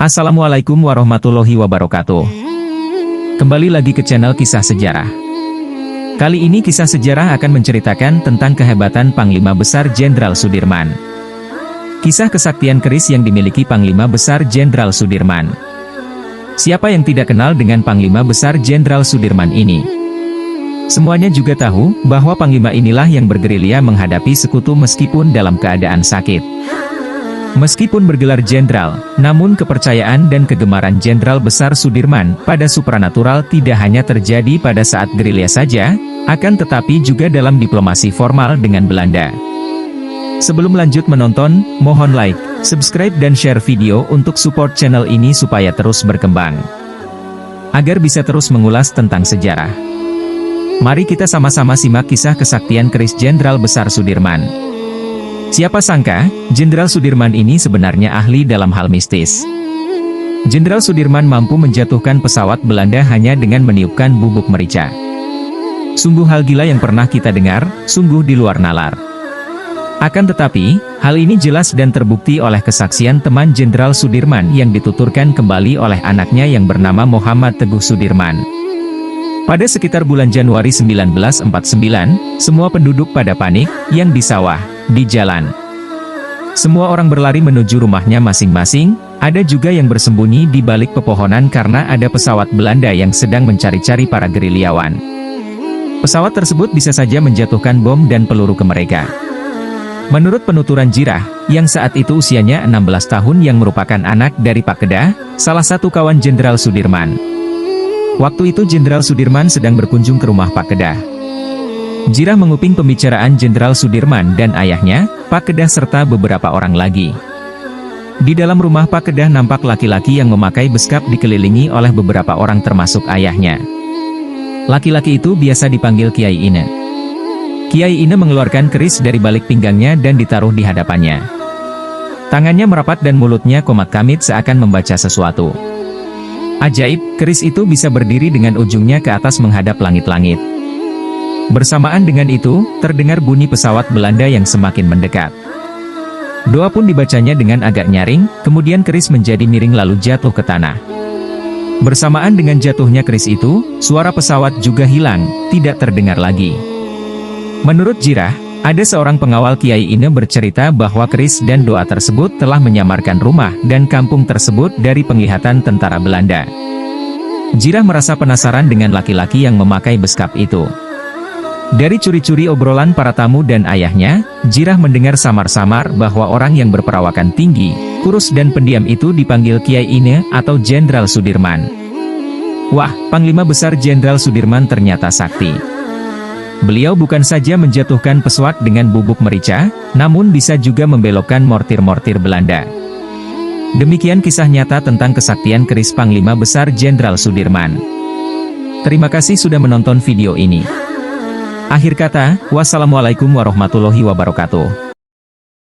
Assalamualaikum warahmatullahi wabarakatuh. Kembali lagi ke channel Kisah Sejarah. Kali ini kisah sejarah akan menceritakan tentang kehebatan Panglima Besar Jenderal Sudirman. Kisah kesaktian keris yang dimiliki Panglima Besar Jenderal Sudirman. Siapa yang tidak kenal dengan Panglima Besar Jenderal Sudirman ini? Semuanya juga tahu bahwa Panglima inilah yang bergerilya menghadapi sekutu meskipun dalam keadaan sakit. Meskipun bergelar jenderal, namun kepercayaan dan kegemaran Jenderal Besar Sudirman pada supranatural tidak hanya terjadi pada saat gerilya saja, akan tetapi juga dalam diplomasi formal dengan Belanda. Sebelum lanjut menonton, mohon like, subscribe dan share video untuk support channel ini supaya terus berkembang. Agar bisa terus mengulas tentang sejarah. Mari kita sama-sama simak kisah kesaktian keris Jenderal Besar Sudirman. Siapa sangka, Jenderal Sudirman ini sebenarnya ahli dalam hal mistis. Jenderal Sudirman mampu menjatuhkan pesawat Belanda hanya dengan meniupkan bubuk merica. Sungguh hal gila yang pernah kita dengar, sungguh di luar nalar. Akan tetapi, hal ini jelas dan terbukti oleh kesaksian teman Jenderal Sudirman yang dituturkan kembali oleh anaknya yang bernama Muhammad Teguh Sudirman. Pada sekitar bulan Januari 1949, semua penduduk pada panik, yang di sawah, di jalan. Semua orang berlari menuju rumahnya masing-masing, ada juga yang bersembunyi di balik pepohonan karena ada pesawat Belanda yang sedang mencari-cari para gerilyawan. Pesawat tersebut bisa saja menjatuhkan bom dan peluru ke mereka. Menurut penuturan Jirah, yang saat itu usianya 16 tahun yang merupakan anak dari Pak Kedah, salah satu kawan Jenderal Sudirman. Waktu itu Jenderal Sudirman sedang berkunjung ke rumah Pak Kedah. Jirah menguping pembicaraan Jenderal Sudirman dan ayahnya, Pak Kedah serta beberapa orang lagi. Di dalam rumah Pak Kedah nampak laki-laki yang memakai beskap dikelilingi oleh beberapa orang termasuk ayahnya. Laki-laki itu biasa dipanggil Kiai Ine. Kiai Ine mengeluarkan keris dari balik pinggangnya dan ditaruh di hadapannya. Tangannya merapat dan mulutnya komat-kamit seakan membaca sesuatu. Ajaib, keris itu bisa berdiri dengan ujungnya ke atas menghadap langit-langit. Bersamaan dengan itu, terdengar bunyi pesawat Belanda yang semakin mendekat. Doa pun dibacanya dengan agak nyaring, kemudian keris menjadi miring lalu jatuh ke tanah. Bersamaan dengan jatuhnya keris itu, suara pesawat juga hilang, tidak terdengar lagi. Menurut Jirah, ada seorang pengawal Kiai Ine bercerita bahwa keris dan doa tersebut telah menyamarkan rumah dan kampung tersebut dari penglihatan tentara Belanda. Jirah merasa penasaran dengan laki-laki yang memakai beskap itu. Dari curi-curi obrolan para tamu dan ayahnya, Jirah mendengar samar-samar bahwa orang yang berperawakan tinggi, kurus dan pendiam itu dipanggil Kiai Ine atau Jenderal Sudirman. Wah, Panglima Besar Jenderal Sudirman ternyata sakti. Beliau bukan saja menjatuhkan pesawat dengan bubuk merica, namun bisa juga membelokkan mortir-mortir Belanda. Demikian kisah nyata tentang kesaktian keris Panglima Besar Jenderal Sudirman. Terima kasih sudah menonton video ini. Akhir kata, wassalamualaikum warahmatullahi wabarakatuh.